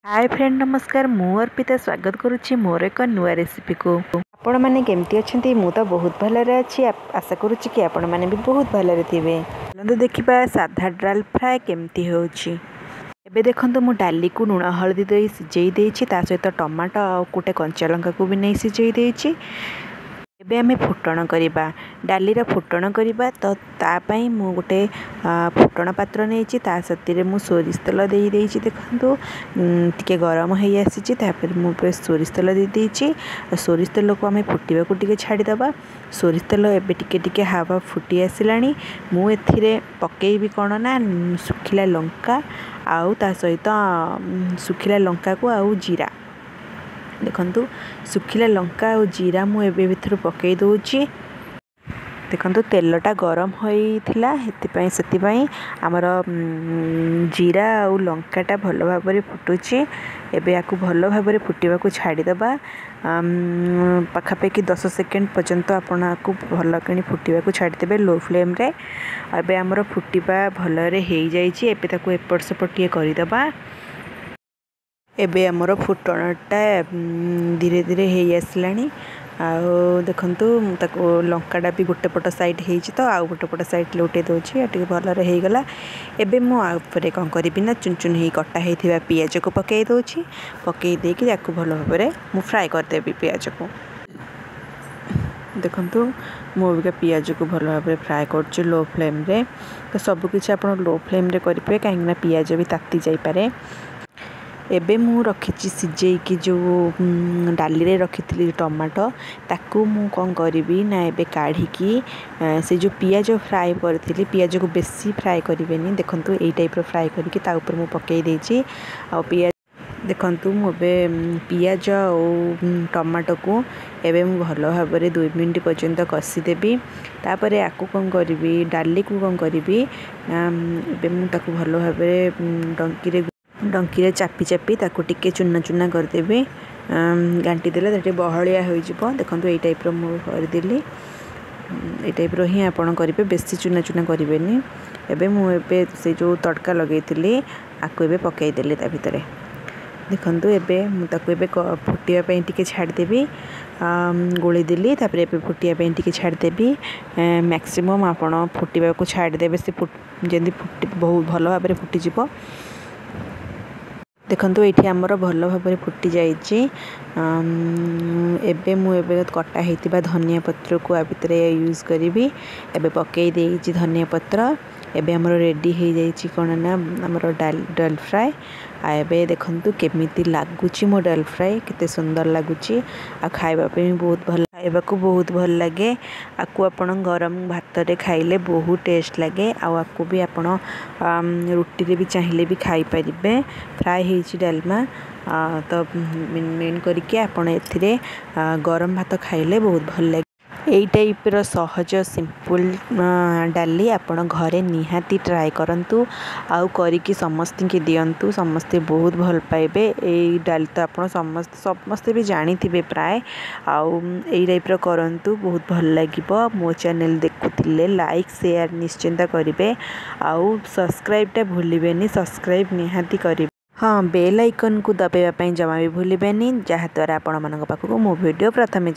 Hi friend नमस्कार मु अर्पिता स्वागत करुच्ची मोर एक नुआ रेसिपी को आपण मैंने केमती अच्छा मु तो बहुत भलरे अच्छी आशा करुच्ची कि आपण मैंने भी बहुत भलरे थे देखा साधा डाल फ्राए केमती होची। एबे देखंतु मु डाली को लुण हलदी दे सिझेई देछि ता सहित टमाटो आ गोटे कंचा लंका को भी नहीं सिझेई देछि। एबे आमे फुटण करिबा डाली रा फुटण करिबा तो तापाई मु गोटे फुटण पात्र नेछि ता सतिरे मु सोरिष तेल देई देछि। देखंतु टिके गरम हेई आसीछि तापर मु पे सोरिष तेल देई देछि। सोरिष तेल को आमे फुटिबा को टिके छाडी दबा। सोरिष तेल एबे टिके टिके हावा फुटी आसिलानी मु एथिरे पकेइबी कोन ना सुखिला लंका आउ ता सहित सुखिला लंका को आउ जीरा। देखंतु सुखिला लंका और जीरा मु एबे भितर पकई दोची। देखंतु तेलटा गरम होइथिला हेतिपई सेतिपई हमर जीरा और लंकाटा भलो भाबरे फुटुची। एबे याकू भलो भाबरे फुटिबा को छाडी दबा। पाखापाखि 10 सेकेंड पर्यंत आपण आपको भलो कणी फुटिबा को छाडी देबे लो फ्लेम रे। एबे हमर फुटिबा भलरे हेई जाईची। एबे ताको एपट सेपट टिए करि दबा। एबे हमर फुटणटा धीरे धीरे हेई आसलानी आउ देखंतु ताको लंकाटा भी गोटे पट साइड हेइची तो आउ गोटे पट साइड लौटे दोची एटी भलरे हेई गला। एबे मु आउपरे कोन करिबि ना चुन चुन हेई कटा हेइथिबा पियाज को पकेई दोची। पकेई देकी याकू भलो भाबरे मु फ्राई कर देबी पियाज को। देखंतु मु बिका पियाज को भलो भाबरे फ्राई करछु लो फ्लेम रे। तो सब किछ आपण लो फ्लेम रे करिपे काहे ना पियाज भी ताती जाई पारे। एबे मु रखिची सिझेई की जो डाली रे रखितली टमाटो ताकू मु कोन करिवि ना एबे काढ़ी की से जो पियाज फ्राई करथिली पियाज को बेसी फ्राई करिवेनी। देखंतु एई टाइप रो फ्राई करिके ता ऊपर मु पकेई देछि। आ पियाज देखंतु मु एबे पियाज और टमाटो को एबे मु भलो भाबरे 2 मिनिट पर्यंत कसी देबी। तापरे आकू कोन करिवि डाली को कोन करिवि एबे मु ताकू भलो भाबरे डंकी रे चापी चापी ताकू टिके चुना चुना कर देबे। गांटी देले ताटे बहलिया होई जिवो। देखंतु एई टाइप रो मु कर देली। एई टाइप रो ही आपण करिवे बेसी चुना चुना करिवेनी। एबे मु एबे से जो तड़का लगेइतिली आकू एबे पकेई देली ता भितरे। देखंतु एबे मु ताकू एबे फुटिया पई टिके छाडी देबी। गोली देली तापर एबे फुटिया पई टिके छाडी देबी। मैक्सिमम आपण फुटिबा को छाडी देबे से जेंदी फुटी बहुत भलो भाबरे फुटी जिवो। देखंतु एठी हमर भलो भाबरे फुटी जाईची। एबे मु एबे कटा हेतिबा धनिया पत्र को आ भितरे यूज करिवि। एबे पकेई देइची धनिया पत्र। एबे हमर रेडी हे जाईची कोन ना हमर डाल फ्राई। आ एबे देखंतु केमिति लागुची मो डाल फ्राई केते सुंदर लागुची। आ खाइबा पे बहुत भल खाइबा को बहुत भल लागे। आकू आपण गरम भात रे खाइले बहुत टेस्ट लागे। आ आपको भी आपण रोटी रे भी चाहिए भी खाई परिबे। फ्राई हेची डालमा तो मेन करके आपण एथिरे गरम भात खाइले बहुत भल लागे। एई टाइप रो सहज सिंपल डाली आपण घरे निहाती ट्राई करंतु आउ करिकी समस्त के दियंतु। समस्ते बहुत भल पाइबे। एई डाली तो आपण समस्ते भी जानी थिबे प्राय आउ एई टाइप रो करंतु बहुत भल लागिबो। मो चैनल देखुतिले लाइक शेयर निश्चिंत करिवे आउ सब्सक्राइब टा भूलिबेनी सब्सक्राइब निहाती करिवे। हाँ बेल आइकन को दबाइबा पई जमा भी भूलिबेनी जहा द्वारा आपण मानक पाखको मो वीडियो प्रथमे